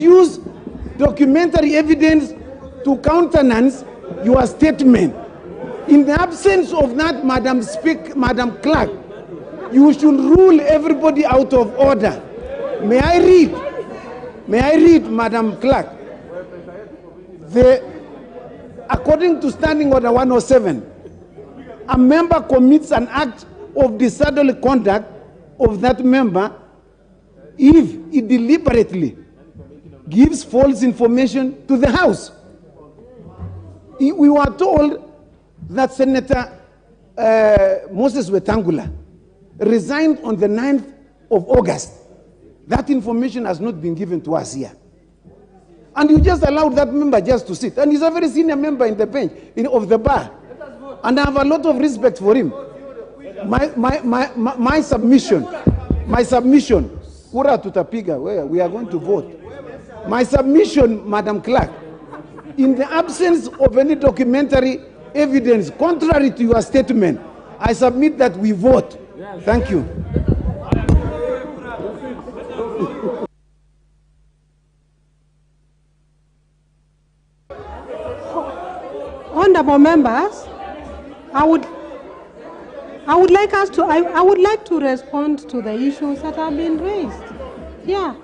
use documentary evidence to countenance your statement. In the absence of that, Madam Clerk, you should rule everybody out of order. May I read, Madam Clerk? According to Standing Order 107, a member commits an act of disorderly conduct of that member if he deliberately gives false information to the House. We were told that Senator Moses Wetangula resigned on the 9th of August. That information has not been given to us here. And you just allowed that member just to sit. And he's a very senior member in the bench, of the bar. And I have a lot of respect for him. My submission, kura tutapiga, where we are going to vote. My submission, Madam Clerk, in the absence of any documentary evidence contrary to your statement, I submit that we vote. Thank you. Honorable members, I would like to respond to the issues that have been raised. Yeah.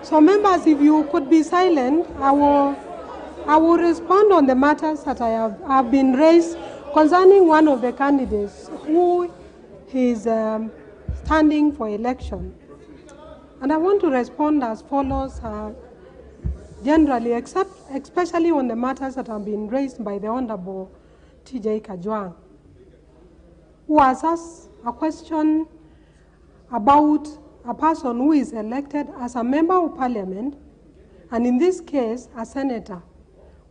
So members, if you could be silent, I will respond on the matters that have been raised concerning one of the candidates who is standing for election. And I want to respond as follows, generally, especially on the matters that have been raised by the Honorable TJ Kajang, who has asked a question about a person who is elected as a member of parliament, and in this case, a senator,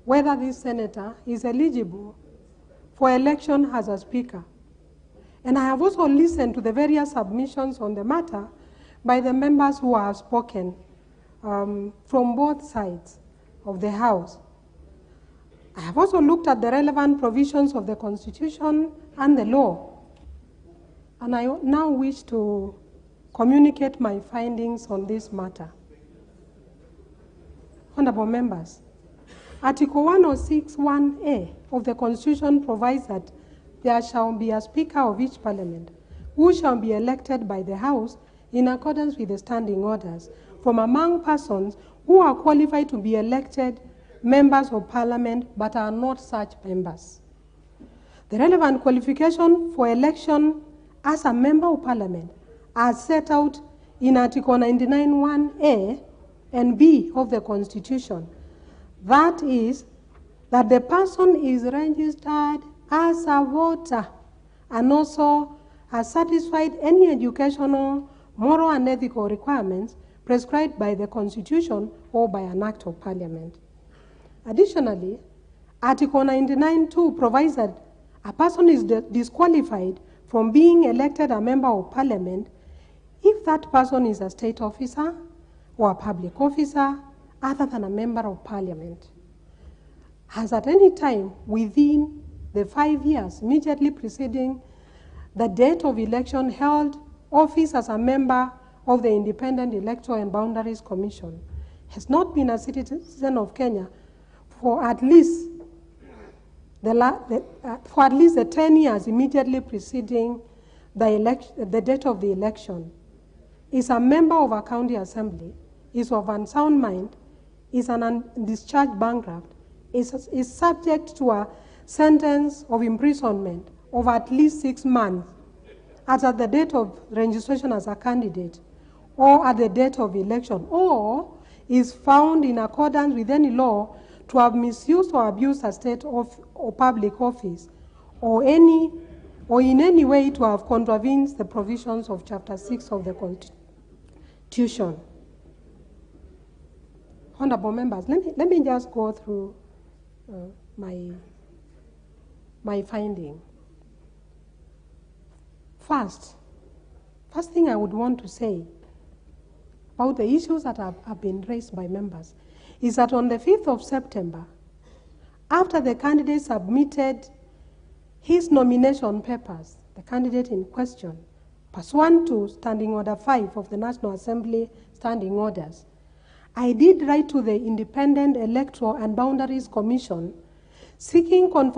whether this senator is eligible for election as a speaker. And I have also listened to the various submissions on the matter by the members who have spoken from both sides of the House. I have also looked at the relevant provisions of the Constitution and the law, and I now wish to communicate my findings on this matter. Honorable members, Article 106(1)(a) of the Constitution provides that there shall be a Speaker of each Parliament who shall be elected by the House in accordance with the standing orders from among persons who are qualified to be elected members of Parliament but are not such members. The relevant qualification for election as a member of Parliament as set out in Article 99(1)(a) and (b) of the Constitution. That is, that the person is registered as a voter and also has satisfied any educational, moral, and ethical requirements prescribed by the Constitution or by an Act of Parliament. Additionally, Article 99(2) provides that a person is disqualified from being elected a member of Parliament if that person is a state officer or a public officer other than a member of Parliament has at any time within the 5 years immediately preceding the date of election held office as a member of the Independent Electoral and Boundaries Commission, has not been a citizen of Kenya for at least the 10 years immediately preceding the date of the election, is a member of a county assembly, is of unsound mind, is an undischarged bankrupt, is subject to a sentence of imprisonment of at least 6 months as at the date of registration as a candidate or at the date of election, or is found in accordance with any law to have misused or abused a state or public office, or in any way to have contravened the provisions of Chapter 6 of the Constitution. Honorable members, let me just go through my finding. First thing I would want to say about the issues that have been raised by members is that on the 5th of September, after the candidate submitted his nomination papers, the candidate in question, pursuant to Standing Order 5 of the National Assembly Standing Orders, I did write to the Independent Electoral and Boundaries Commission seeking confirmation